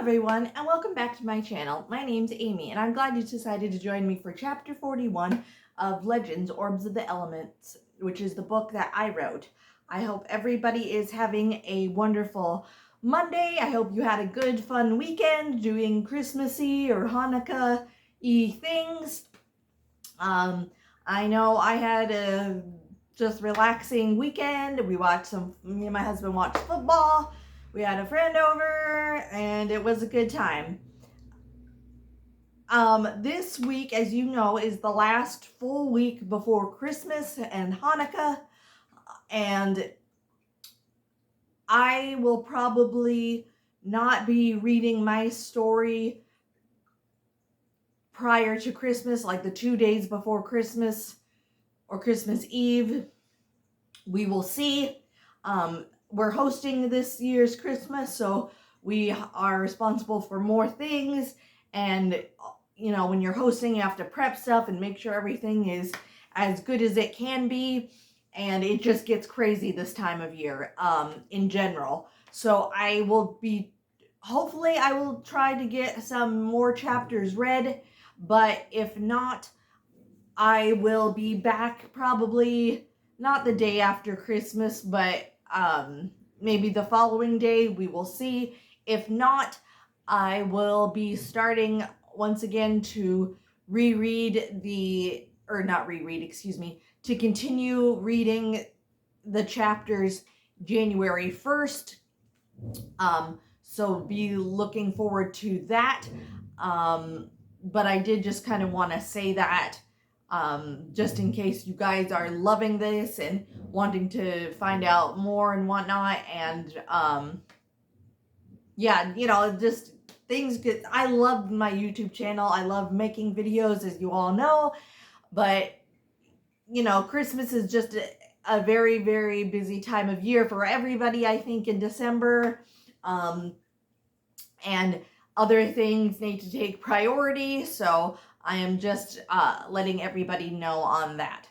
everyone, and welcome back to my channel. My name's Amy, and I'm glad you decided to join me for chapter 41 of Legends, Orbs of the Elements, which is the book that I wrote. I hope everybody is having a wonderful Monday. I hope you had a good, fun weekend doing Christmassy or Hanukkah-y things. I know I had a just relaxing weekend. Me and my husband watched football. We had a friend over, and it was a good time. This week, as you know, is the last full week before Christmas and Hanukkah, and I will probably not be reading my story prior to Christmas, like the 2 days before Christmas or Christmas Eve. We will see. We're hosting this year's Christmas, so we are responsible for more things. And, you know, when you're hosting, you have to prep stuff and make sure everything is as good as it can be. And it just gets crazy this time of year, in general. So hopefully I will try to get some more chapters read. But if not, I will be back probably not the day after Christmas, but maybe the following day. We will see. If not, I will be starting once again to to continue reading the chapters January 1st. So be looking forward to that. But I did just kind of want to say that just in case you guys are loving this and wanting to find out more and whatnot. And yeah, you know, just things get. I love my YouTube channel. I love making videos, as you all know. But you know, Christmas is just a very, very busy time of year for everybody, I think, in December. And other things need to take priority, so I am just letting everybody know on that.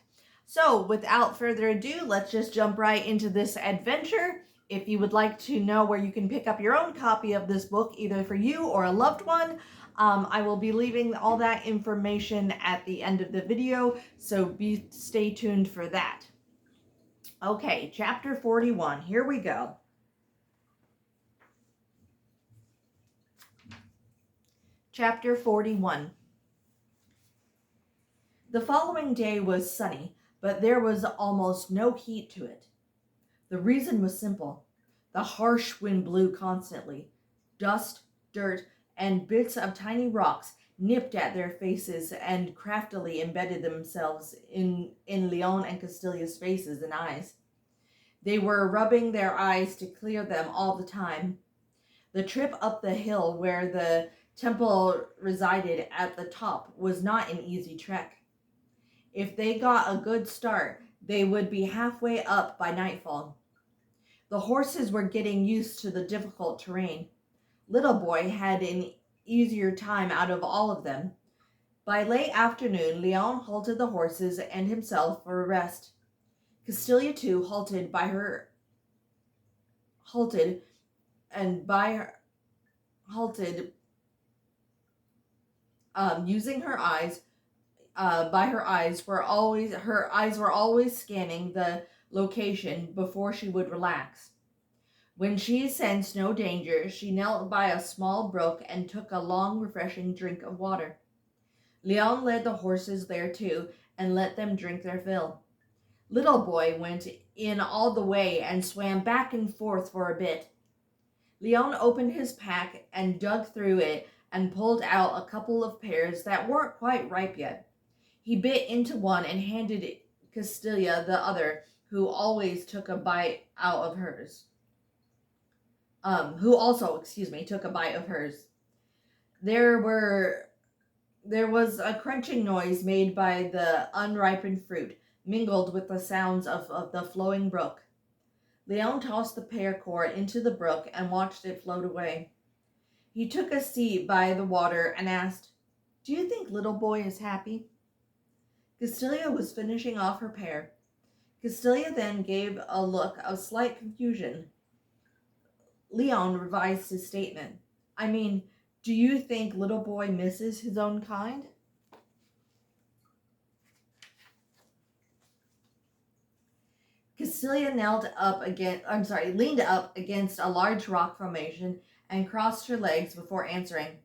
So without further ado, let's just jump right into this adventure. If you would like to know where you can pick up your own copy of this book, either for you or a loved one, I will be leaving all that information at the end of the video, so stay tuned for that. Okay, chapter 41, here we go. Chapter 41. The following day was sunny, but there was almost no heat to it. The reason was simple. The harsh wind blew constantly. Dust, dirt, and bits of tiny rocks nipped at their faces and craftily embedded themselves in Leon and Castilia's faces and eyes. They were rubbing their eyes to clear them all the time. The trip up the hill where the temple resided at the top was not an easy trek. If they got a good start, they would be halfway up by nightfall. The horses were getting used to the difficult terrain. Little Boy had an easier time out of all of them. By late afternoon, Leon halted the horses and himself for a rest. Castilia too halted, using her eyes. Her eyes were always scanning the location before she would relax. When she sensed no danger, she knelt by a small brook and took a long, refreshing drink of water. Leon led the horses there too and let them drink their fill. Little Boy went in all the way and swam back and forth for a bit. Leon opened his pack and dug through it and pulled out a couple of pears that weren't quite ripe yet. He bit into one and handed Castilia the other, who always took a bite out of hers. Took a bite of hers. There was a crunching noise made by the unripened fruit, mingled with the sounds of the flowing brook. Leon tossed the pear core into the brook and watched it float away. He took a seat by the water and asked, "Do you think Little Boy is happy?" Castilia was finishing off her pear. Castilia then gave a look of slight confusion. Leon revised his statement. I mean, do you think little boy misses his own kind? Cassilia leaned up against a large rock formation and crossed her legs before answering.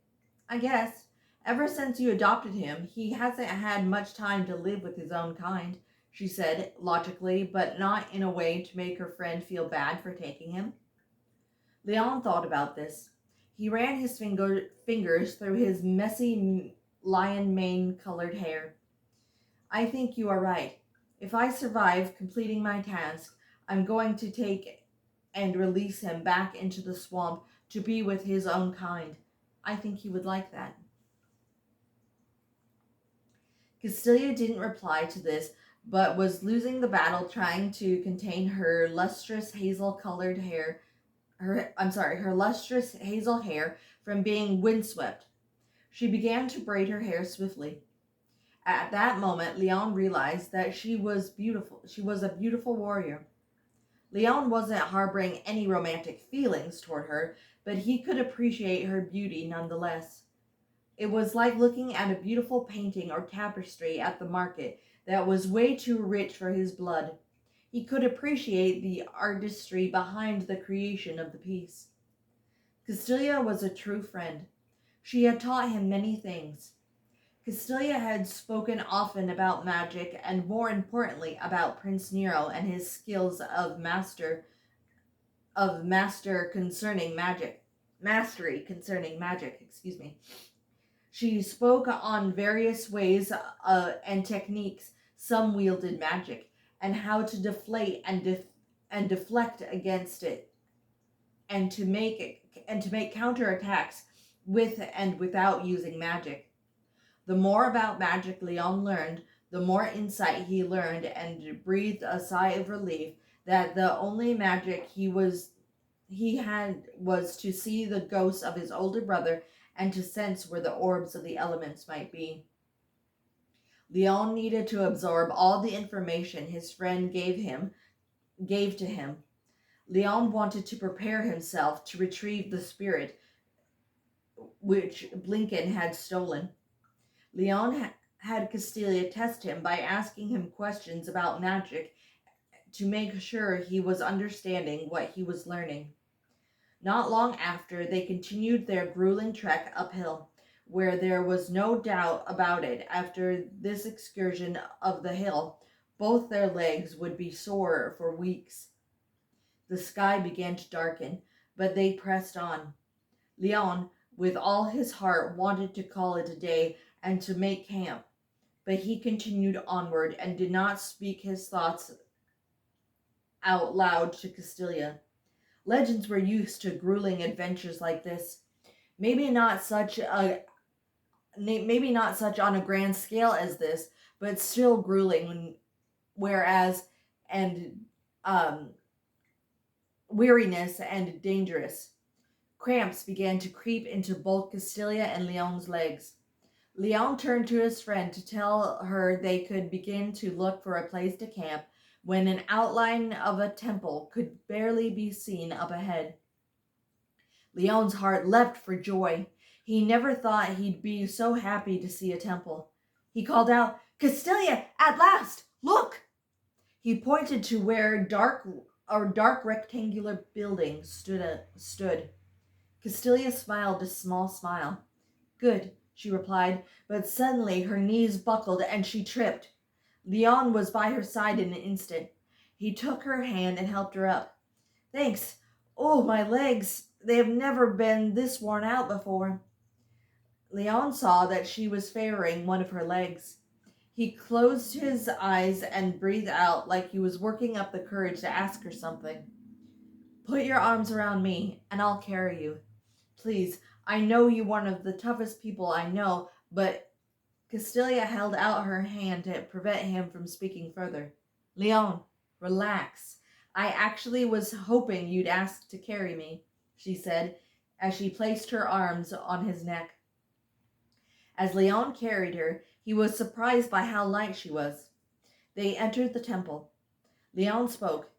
I guess. Ever since you adopted him, he hasn't had much time to live with his own kind, she said, logically, but not in a way to make her friend feel bad for taking him. Leon thought about this. He ran his fingers through his messy lion mane colored hair. I think you are right. If I survive completing my task, I'm going to take and release him back into the swamp to be with his own kind. I think he would like that. Castilia didn't reply to this, but was losing the battle trying to contain her lustrous hazel-colored hair, her lustrous hazel hair from being windswept. She began to braid her hair swiftly. At that moment, Leon realized that she was beautiful. She was a beautiful warrior. Leon wasn't harboring any romantic feelings toward her, but he could appreciate her beauty nonetheless. It was like looking at a beautiful painting or tapestry at the market that was way too rich for his blood. He could appreciate the artistry behind the creation of the piece. Castilia was a true friend. She had taught him many things. Castilia had spoken often about magic and, more importantly, about Prince Nero and his skills of mastery concerning magic, excuse me. She spoke on various ways and techniques some wielded magic, and how to deflate and deflect against it, and to make counterattacks with and without using magic. The more about magic Leon learned, the more insight he learned, and breathed a sigh of relief that the only magic he had was to see the ghosts of his older brother and to sense where the orbs of the elements might be. Leon needed to absorb all the information his friend gave to him. Leon wanted to prepare himself to retrieve the spirit which Blinken had stolen. Leon had Castilia test him by asking him questions about magic to make sure he was understanding what he was learning. Not long after, they continued their grueling trek uphill, where there was no doubt about it. After this excursion of the hill, both their legs would be sore for weeks. The sky began to darken, but they pressed on. Leon, with all his heart, wanted to call it a day and to make camp, but he continued onward and did not speak his thoughts out loud to Castilia. Legends were used to grueling adventures like this. Maybe not such on a grand scale as this, but still grueling. Whereas and weariness and dangerous. Cramps began to creep into both Castilia and Leon's legs. Leon turned to his friend to tell her they could begin to look for a place to camp when an outline of a temple could barely be seen up ahead. Leon's heart leapt for joy. He never thought he'd be so happy to see a temple. He called out, "Castilia, at last! Look!" He pointed to where dark rectangular building stood. Castilia smiled a small smile. "Good," she replied, but suddenly her knees buckled and she tripped. Leon was by her side in an instant. He took her hand and helped her up. "Thanks. Oh, my legs. They have never been this worn out before." Leon saw that she was favoring one of her legs. He closed his eyes and breathed out like he was working up the courage to ask her something. "Put your arms around me, and I'll carry you. Please, I know you're one of the toughest people I know, but..." Castilia held out her hand to prevent him from speaking further. "Leon, relax. I actually was hoping you'd ask to carry me," she said, as she placed her arms on his neck. As Leon carried her, he was surprised by how light she was. They entered the temple. Leon spoke.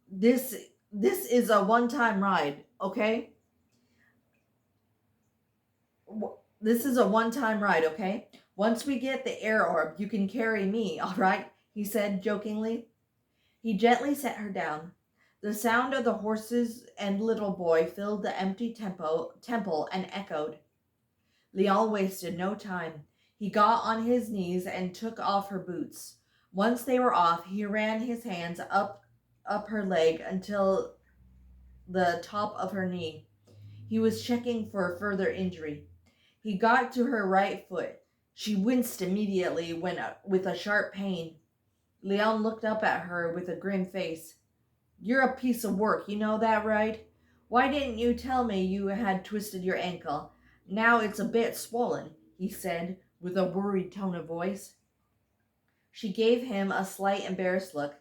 This is a one-time ride, okay?" This is a one-time ride, okay? Once we get the air orb, you can carry me, all right? He said jokingly. He gently set her down. The sound of the horses and little boy filled the empty temple and echoed. Leon wasted no time. He got on his knees and took off her boots. Once they were off, he ran his hands up her leg until the top of her knee. He was checking for further injury. He got to her right foot. She winced immediately with a sharp pain. Leon looked up at her with a grim face. You're a piece of work, you know that, right? Why didn't you tell me you had twisted your ankle? Now it's a bit swollen, he said, with a worried tone of voice. She gave him a slight embarrassed look.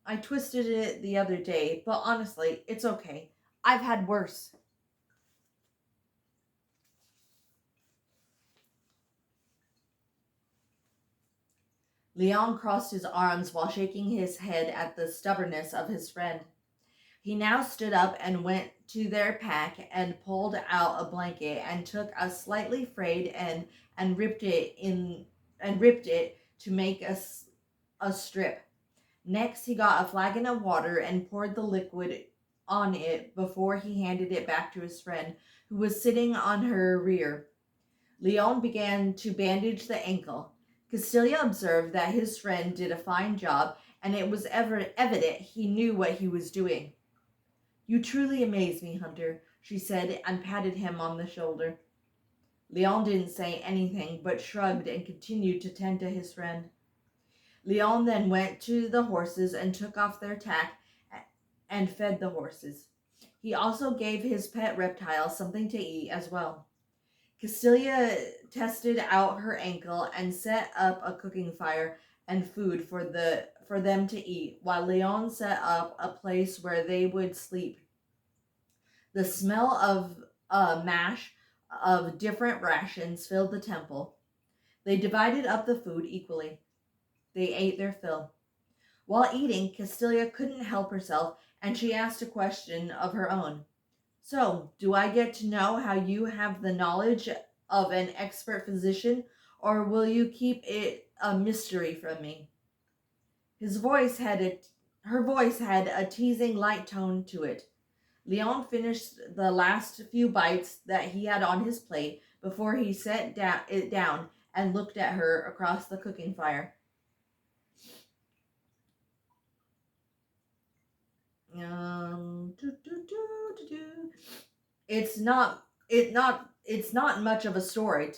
I twisted it the other day, but honestly, it's okay. I've had worse. Leon crossed his arms while shaking his head at the stubbornness of his friend. He now stood up and went to their pack and pulled out a blanket and took a slightly frayed end and ripped it to make a strip. Next, he got a flagon of water and poured the liquid on it before he handed it back to his friend, who was sitting on her rear. Leon began to bandage the ankle. Castilia observed that his friend did a fine job, and it was evident he knew what he was doing. You truly amaze me, Hunter, she said, and patted him on the shoulder. Leon didn't say anything, but shrugged and continued to tend to his friend. Leon then went to the horses and took off their tack and fed the horses. He also gave his pet reptile something to eat as well. Castilia tested out her ankle and set up a cooking fire and food for them to eat, while Leon set up a place where they would sleep. The smell of a mash of different rations filled the temple. They divided up the food equally. They ate their fill. While eating, Castilia couldn't help herself, and she asked a question of her own. So, do I get to know how you have the knowledge of an expert physician, or will you keep it a mystery from me? Her voice had a teasing light tone to it. Leon finished the last few bites that he had on his plate before he set it down and looked at her across the cooking fire. Do, do, do, do. It's not much of a story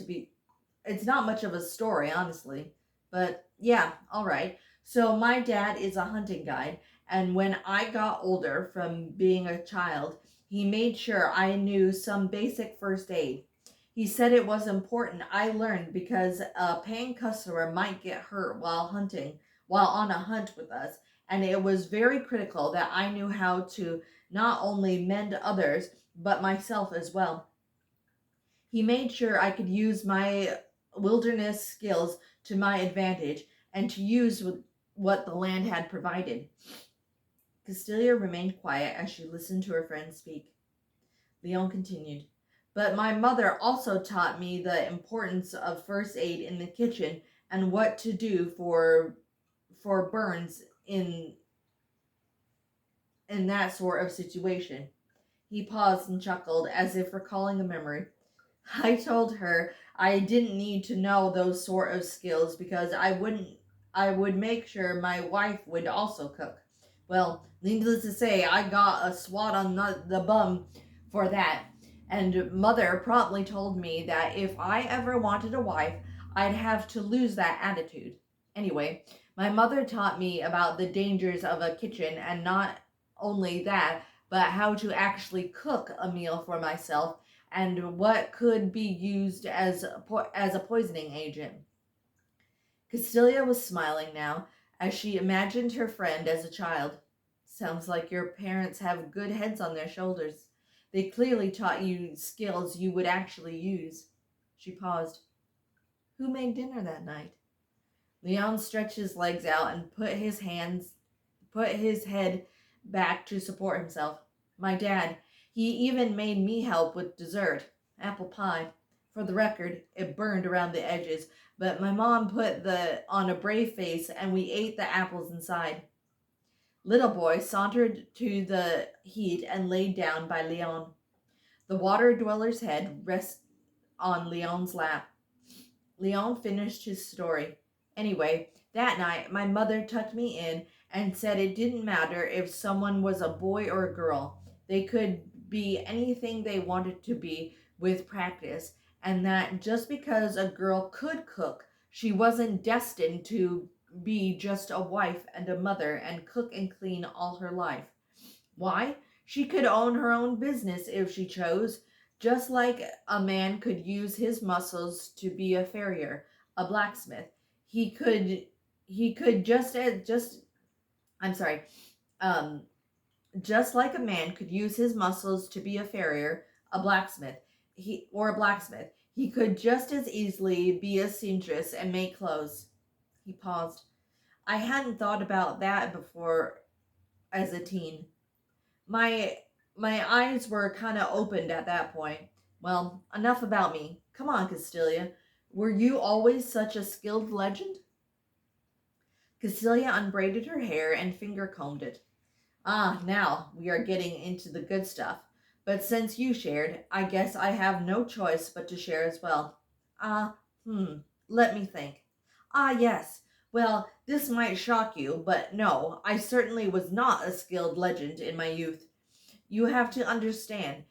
it's not much of a story, honestly. But yeah, all right. So my dad is a hunting guide, and when I got older from being a child, he made sure I knew some basic first aid. He said it was important I learned because a paying customer might get hurt while on a hunt with us, and it was very critical that I knew how to not only mend others, but myself as well. He made sure I could use my wilderness skills to my advantage and to use what the land had provided. Castilia remained quiet as she listened to her friend speak. Leon continued, but my mother also taught me the importance of first aid in the kitchen and what to do for burns in that sort of situation. He paused and chuckled as if recalling a memory. I told her I didn't need to know those sort of skills because I would make sure my wife would also cook. Well, needless to say, I got a swat on the bum for that. And mother promptly told me that if I ever wanted a wife, I'd have to lose that attitude. Anyway, my mother taught me about the dangers of a kitchen, and not only that, but how to actually cook a meal for myself and what could be used as a poisoning agent. Castilia was smiling now as she imagined her friend as a child. Sounds like your parents have good heads on their shoulders. They clearly taught you skills you would actually use. She paused. Who made dinner that night? Leon stretched his legs out and put his head back to support himself. My dad. He even made me help with dessert. Apple pie. For the record, it burned around the edges, but my mom put on a brave face and we ate the apples inside. Little Boy sauntered to the heat and laid down by Leon. The water dweller's head rested on Leon's lap. Leon finished his story. Anyway, that night my mother tucked me in and said it didn't matter if someone was a boy or a girl. They could be anything they wanted to be with practice, and that just because a girl could cook, she wasn't destined to be just a wife and a mother and cook and clean all her life. Why? She could own her own business if she chose, just like a man could use his muscles to be a farrier, a blacksmith. He could I'm sorry. Um just like a man could use his muscles to be a farrier, a blacksmith, a blacksmith, he could just as easily be a seamstress and make clothes. He paused. I hadn't thought about that before as a teen. My my eyes were kind of opened at that point. Well, enough about me. Come on, Castilia. Were you always such a skilled legend? Castilia unbraided her hair and finger combed it. Ah, now we are getting into the good stuff. But since you shared, I guess I have no choice but to share as well. Ah, let me think. Ah, yes. Well, this might shock you, but no, I certainly was not a skilled legend in my youth. You have to understand.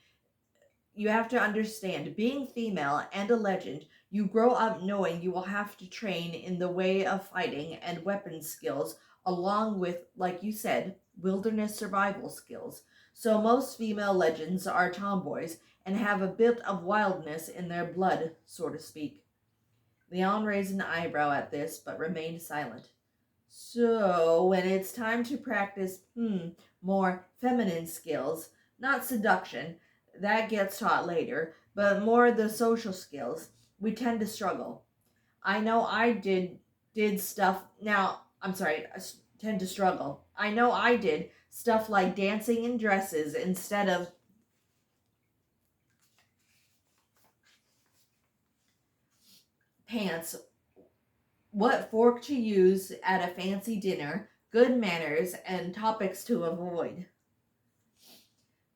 Being female and a legend, you grow up knowing you will have to train in the way of fighting and weapons skills, along with, like you said, wilderness survival skills. So most female legends are tomboys and have a bit of wildness in their blood, so to speak. Leon raised an eyebrow at this, but remained silent. So, when it's time to practice, more feminine skills, not seduction, that gets taught later, but more the social skills, we tend to struggle. I know I did stuff. Now, I'm sorry, tend to struggle. I know I did stuff like dancing in dresses instead of pants, what fork to use at a fancy dinner, good manners, and topics to avoid.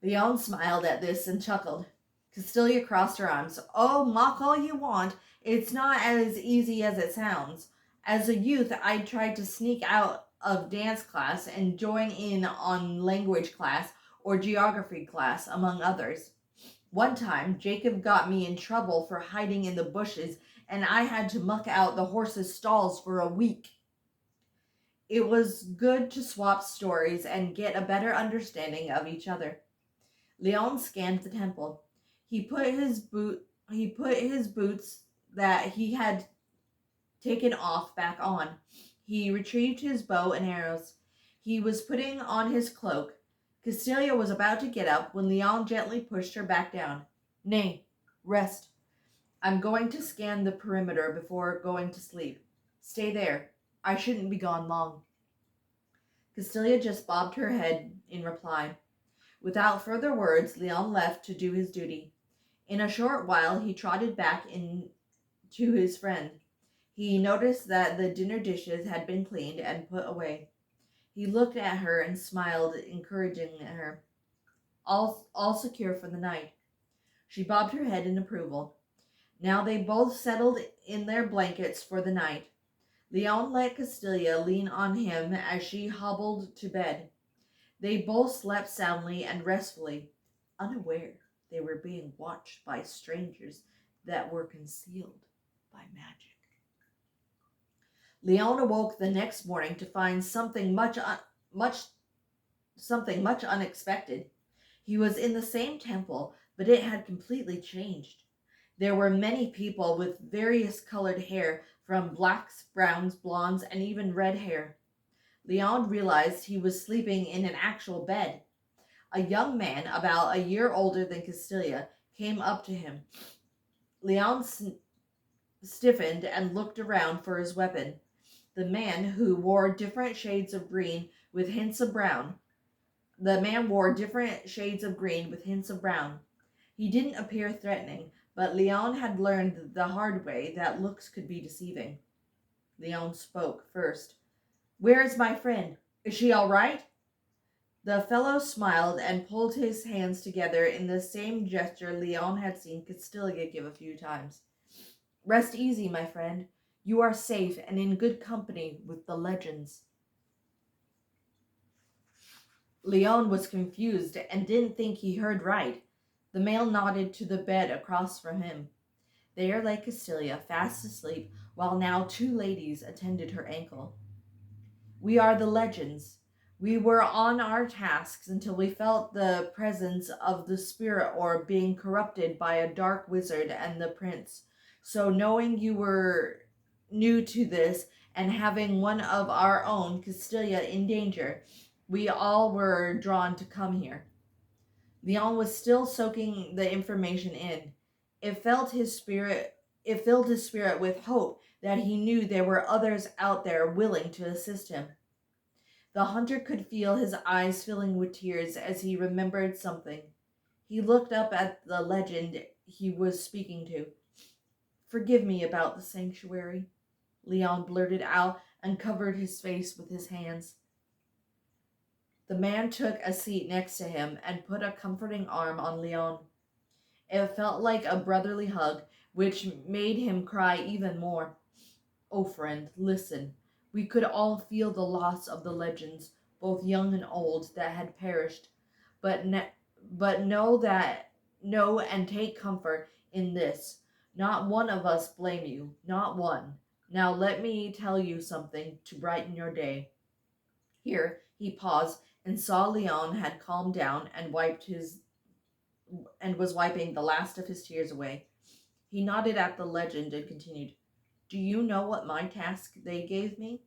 Leon smiled at this and chuckled. Castilia crossed her arms. Oh, mock all you want. It's not as easy as it sounds. As a youth, I tried to sneak out of dance class and join in on language class or geography class, among others. One time, Jacob got me in trouble for hiding in the bushes, and I had to muck out the horses' stalls for a week. It was good to swap stories and get a better understanding of each other. Leon scanned the temple. He put his boots that he had taken off back on. He retrieved his bow and arrows. He was putting on his cloak. Castilia was about to get up when Leon gently pushed her back down. Nay, rest. I'm going to scan the perimeter before going to sleep. Stay there. I shouldn't be gone long. Castilia just bobbed her head in reply. Without further words, Leon left to do his duty. In a short while, he trotted back in to his friend. He noticed that the dinner dishes had been cleaned and put away. He looked at her and smiled, encouraging her. All secure for the night. She bobbed her head in approval. Now they both settled in their blankets for the night. Leon let Castilia lean on him as she hobbled to bed. They both slept soundly and restfully, unaware they were being watched by strangers that were concealed by magic. Leon awoke the next morning to find something much unexpected. He was in the same temple, but it had completely changed. There were many people with various colored hair, from blacks, browns, blondes, and even red hair. Leon realized he was sleeping in an actual bed. A young man, about a year older than Castilia, came up to him. Leon stiffened and looked around for his weapon. The man wore different shades of green with hints of brown. He didn't appear threatening, But Leon had learned the hard way that looks could be deceiving. Leon spoke first. "Where is my friend? Is she all right?" The fellow smiled and pulled his hands together in the same gesture Leon had seen Castilia give a few times. "Rest easy, my friend. You are safe and in good company with the legends." Leon was confused and didn't think he heard right. The male nodded to the bed across from him. There lay Castilia, fast asleep, while now two ladies attended her ankle. "We are the legends. We were on our tasks until we felt the presence of the spirit orb being corrupted by a dark wizard and the prince. So knowing you were new to this and having one of our own, Castilia, in danger, we all were drawn to come here." Leon was still soaking the information in. It felt his spirit it filled his spirit with hope that he knew there were others out there willing to assist him. The hunter could feel his eyes filling with tears as he remembered something. He looked up at the legend he was speaking to. "Forgive me about the sanctuary," Leon blurted out and covered his face with his hands. The man took a seat next to him and put a comforting arm on Leon. It felt like a brotherly hug, which made him cry even more. "Oh, friend, listen. We could all feel the loss of the legends, both young and old, that had perished. But know and take comfort in this. Not one of us blame you, not one. Now let me tell you something to brighten your day." Here he paused and saw Leon had calmed down and was wiping the last of his tears away. He nodded at the legend and continued, "Do you know what my task they gave me?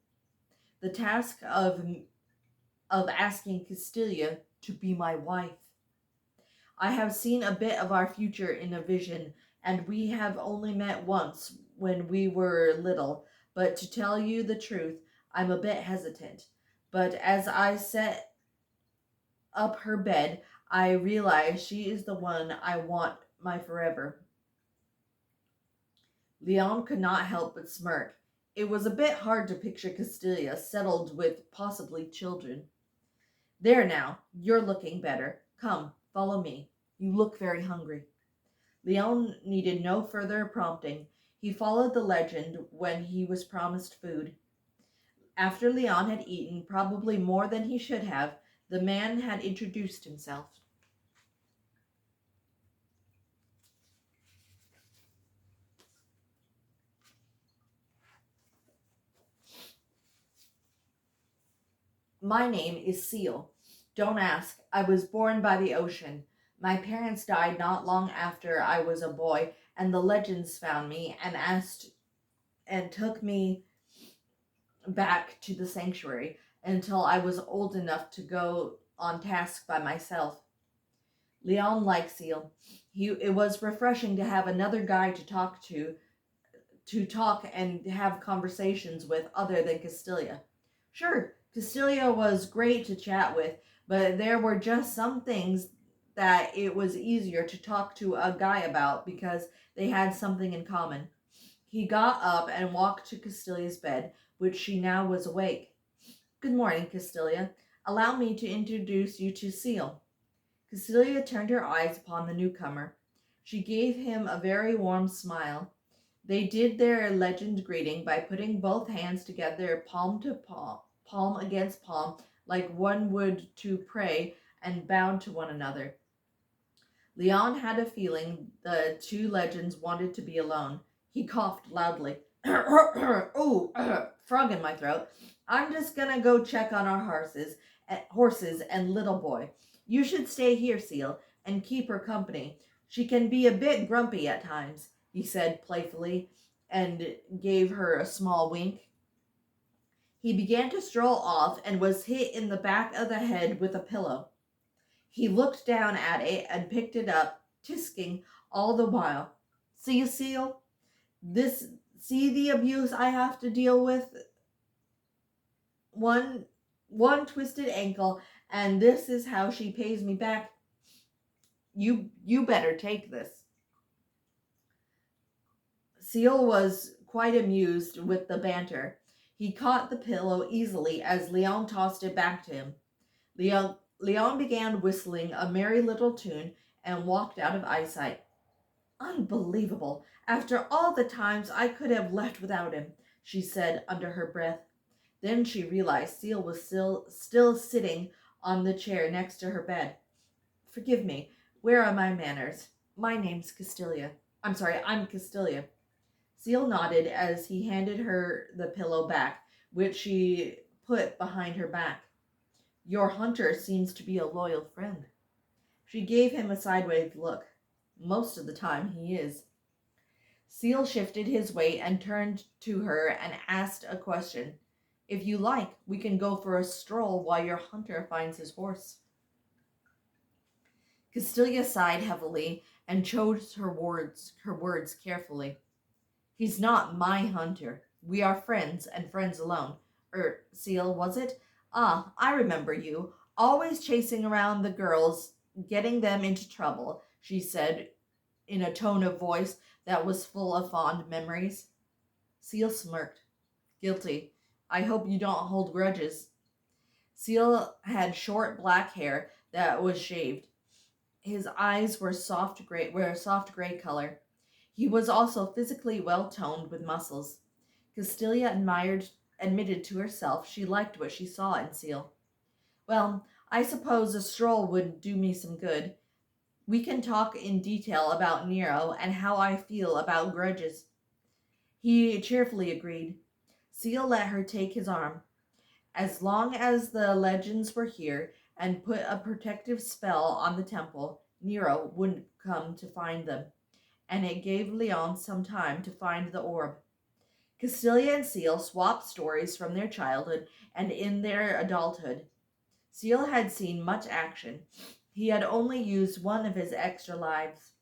The task of asking Castilia to be my wife. I have seen a bit of our future in a vision, and we have only met once when we were little, but to tell you the truth, I'm a bit hesitant. But as I set up her bed, I realize she is the one I want my forever." Leon could not help but smirk. It was a bit hard to picture Castilia settled with possibly children. "There now, you're looking better. Come, follow me. You look very hungry." Leon needed no further prompting. He followed the legend when he was promised food. After Leon had eaten, probably more than he should have, the man had introduced himself. "My name is Seal. Don't ask. I was born by the ocean. My parents died not long after I was a boy, and the legends found me and took me back to the sanctuary until I was old enough to go on task by myself." Leon liked Seal. It was refreshing to have another guy to talk and have conversations with other than Castilia. Sure, Castilia was great to chat with, but there were just some things that it was easier to talk to a guy about because they had something in common. He got up and walked to Castilia's bed, which she now was awake. "Good morning, Castilia. Allow me to introduce you to Seal." Castilia turned her eyes upon the newcomer. She gave him a very warm smile. They did their legend greeting by putting both hands together, palm to palm, palm against palm, like one would to pray, and bowed to one another. Leon had a feeling the two legends wanted to be alone. He coughed loudly. "Oh, frog in my throat. I'm just gonna go check on our horses and little boy. You should stay here, Seal, and keep her company. She can be a bit grumpy at times," he said playfully, and gave her a small wink. He began to stroll off and was hit in the back of the head with a pillow. He looked down at it and picked it up, tisking all the while. "See, Seal? See the abuse I have to deal with? One twisted ankle, and this is how she pays me back. You better take this." Seal was quite amused with the banter. He caught the pillow easily as Leon tossed it back to him. Leon began whistling a merry little tune and walked out of eyesight. Unbelievable! After all the times I could have left without him, she said under her breath. Then she realized Seal was still sitting on the chair next to her bed. Forgive me. Where are my manners? My name's Castilia. I'm Castilia. Seal nodded as he handed her the pillow back, which she put behind her back. Your hunter seems to be a loyal friend. She gave him a sideways look. Most of the time he is. Seal shifted his weight and turned to her and asked a question. If you like, we can go for a stroll while your hunter finds his horse. Castilia sighed heavily and chose her words carefully. He's not my hunter. We are friends, and friends alone. Seal, was it? Ah, I remember you. Always chasing around the girls, getting them into trouble, she said in a tone of voice that was full of fond memories. Seal smirked. Guilty. I hope you don't hold grudges. Seal had short black hair that was shaved. His eyes were a soft gray color. He was also physically well-toned with muscles. Castilia admitted to herself she liked what she saw in Seal. Well, I suppose a stroll would do me some good. We can talk in detail about Nero and how I feel about grudges. He cheerfully agreed. Seal let her take his arm. As long as the legends were here and put a protective spell on the temple, Nero wouldn't come to find them, and it gave Leon some time to find the orb. Castilia and Seal swapped stories from their childhood and in their adulthood. Seal had seen much action. He had only used one of his extra lives.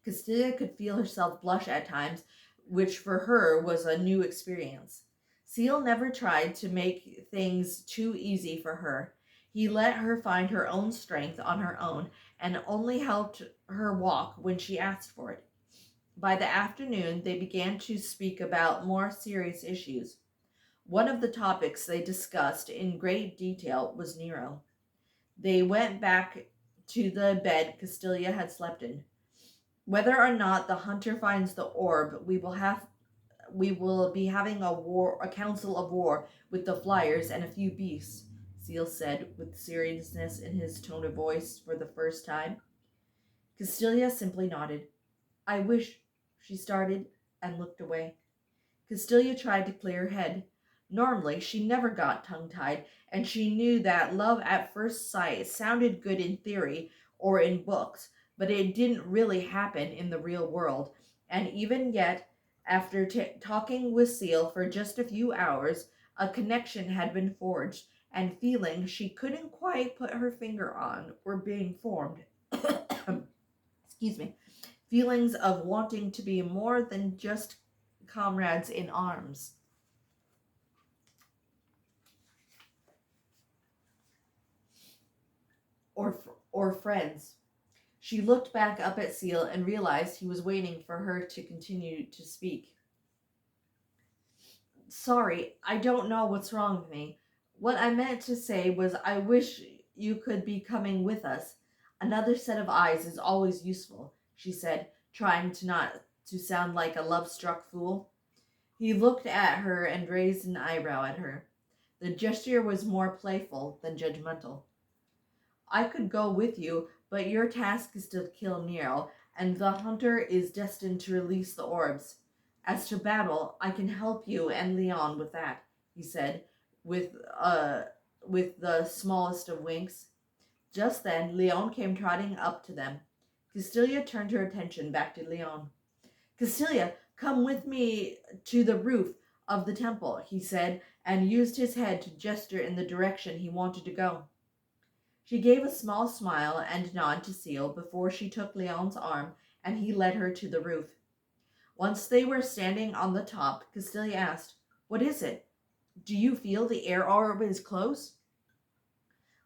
Castilia could feel herself blush at times, which for her was a new experience. Seal never tried to make things too easy for her. He let her find her own strength on her own and only helped her walk when she asked for it. By the afternoon, they began to speak about more serious issues. One of the topics they discussed in great detail was Nero. They went back to the bed Castilia had slept in. Whether or not the hunter finds the orb, we will be having a council of war with the flyers and a few beasts, Seal said with seriousness in his tone of voice for the first time. Castilia simply nodded. I wish, she started and looked away. Castilia tried to clear her head. Normally, she never got tongue-tied, and she knew that love at first sight sounded good in theory or in books, but it didn't really happen in the real world. And even yet, after talking with Seal for just a few hours, a connection had been forged, and feelings she couldn't quite put her finger on were being formed. Excuse me. Feelings of wanting to be more than just comrades in arms. Or friends. She looked back up at Seal and realized he was waiting for her to continue to speak. Sorry, I don't know what's wrong with me. What I meant to say was I wish you could be coming with us. Another set of eyes is always useful, she said, trying to not to sound like a love-struck fool. He looked at her and raised an eyebrow at her. The gesture was more playful than judgmental. I could go with you, but your task is to kill Nero, and the hunter is destined to release the orbs. As to battle, I can help you and Leon with that, he said, with the smallest of winks. Just then, Leon came trotting up to them. Castilia turned her attention back to Leon. Castilia, come with me to the roof of the temple, he said, and used his head to gesture in the direction he wanted to go. She gave a small smile and nod to Seal before she took Leon's arm, and he led her to the roof. Once they were standing on the top, Castilia asked, What is it? Do you feel the air orb is close?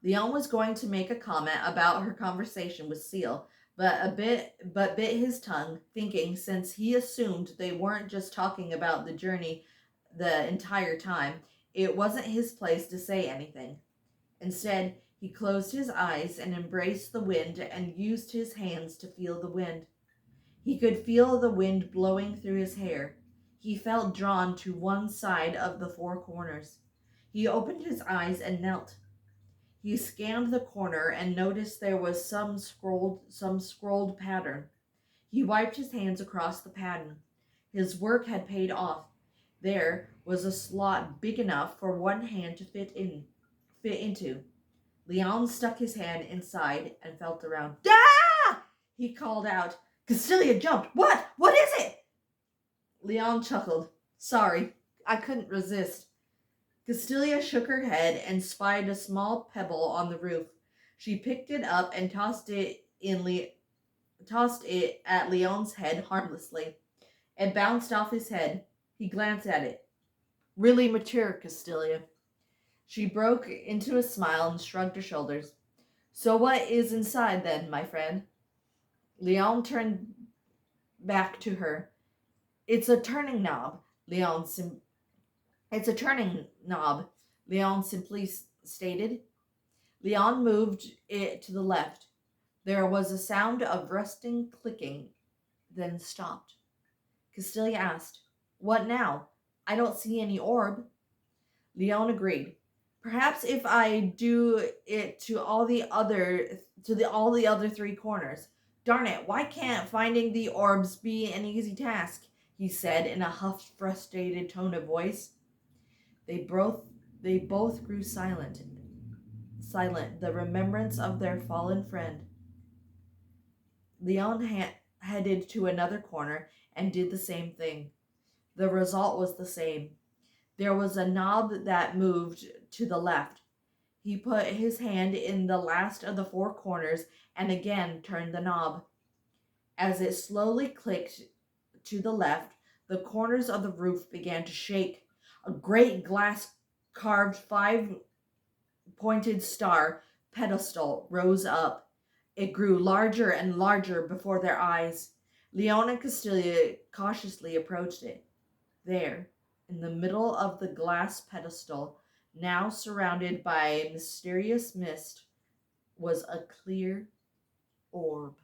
Leon was going to make a comment about her conversation with Seal, but bit his tongue, thinking since he assumed they weren't just talking about the journey the entire time, it wasn't his place to say anything. Instead, he closed his eyes and embraced the wind and used his hands to feel the wind. He could feel the wind blowing through his hair. He felt drawn to one side of the four corners. He opened his eyes and knelt. He scanned the corner and noticed there was some scrolled pattern. He wiped his hands across the pattern. His work had paid off. There was a slot big enough for one hand to fit into. Leon stuck his hand inside and felt around. Ah! He called out. Castilia jumped. What? What is it? Leon chuckled. Sorry, I couldn't resist. Castilia shook her head and spied a small pebble on the roof. She picked it up and tossed it at Leon's head harmlessly. It bounced off his head. He glanced at it. Really mature, Castilia. She broke into a smile and shrugged her shoulders. So what is inside then, my friend? Leon turned back to her. It's a turning knob, It's a turning knob, Leon simply stated. Leon moved it to the left. There was a sound of rusting clicking, then stopped. Castilia asked, What now? I don't see any orb. Leon agreed. Perhaps if I do it to all the other three corners. Darn it, why can't finding the orbs be an easy task? He said in a huffed, frustrated tone of voice. They both grew silent, the remembrance of their fallen friend. Leon headed to another corner and did the same thing. The result was the same. There was a knob that moved to the left. He put his hand in the last of the four corners and again turned the knob. As it slowly clicked to the left, the corners of the roof began to shake. A great glass-carved five-pointed star pedestal rose up. It grew larger and larger before their eyes. Leon and Castilia cautiously approached it. There, in the middle of the glass pedestal, now surrounded by mysterious mist, was a clear orb.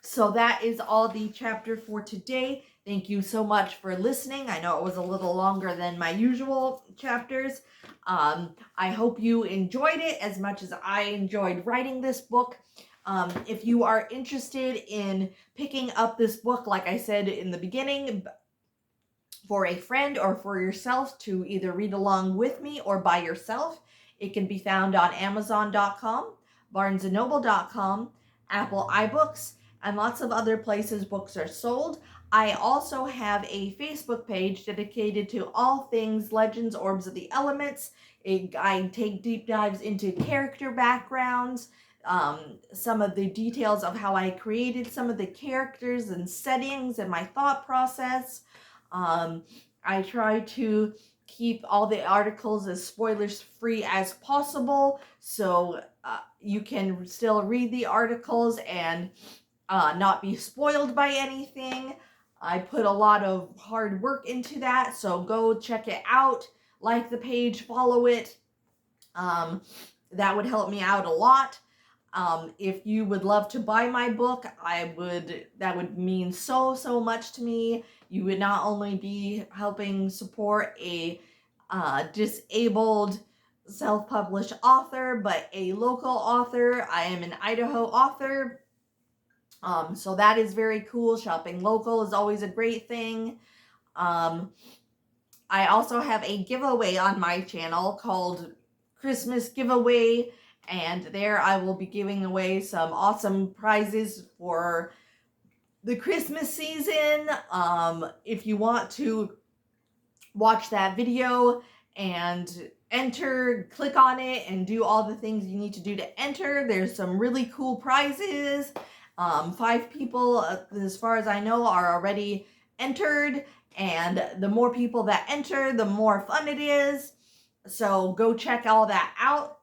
So that is all the chapter for today. Thank you so much for listening. I know it was a little longer than my usual chapters. I hope you enjoyed it as much as I enjoyed writing this book. If you are interested in picking up this book, like I said in the beginning, for a friend or for yourself to either read along with me or by yourself, it can be found on Amazon.com, BarnesandNoble.com, Apple iBooks, and lots of other places books are sold. I also have a Facebook page dedicated to all things Legends, Orbs of the Elements. I take deep dives into character backgrounds, some of the details of how I created some of the characters and settings and my thought process. I try to keep all the articles as spoilers free as possible, so you can still read the articles and not be spoiled by anything. I put a lot of hard work into that, so go check it out. Like the page, follow it. That would help me out a lot. If you would love to buy my book, that would mean so much to me. You would not only be helping support a disabled self-published author, but a local author. I am an Idaho author. So that is very cool. Shopping local is always a great thing. I also have a giveaway on my channel called Christmas Giveaway, and there I will be giving away some awesome prizes for the Christmas season. If you want to watch that video and enter, click on it and do all the things you need to do to enter. There's some really cool prizes. 5 people, as far as I know, are already entered, and the more people that enter, the more fun it is. So go check all that out.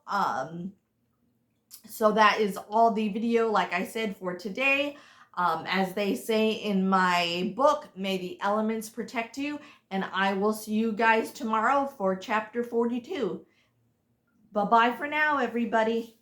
So that is all the video, like I said, for today. As they say in my book, may the elements protect you, and I will see you guys tomorrow for chapter 42. Bye-bye for now, everybody.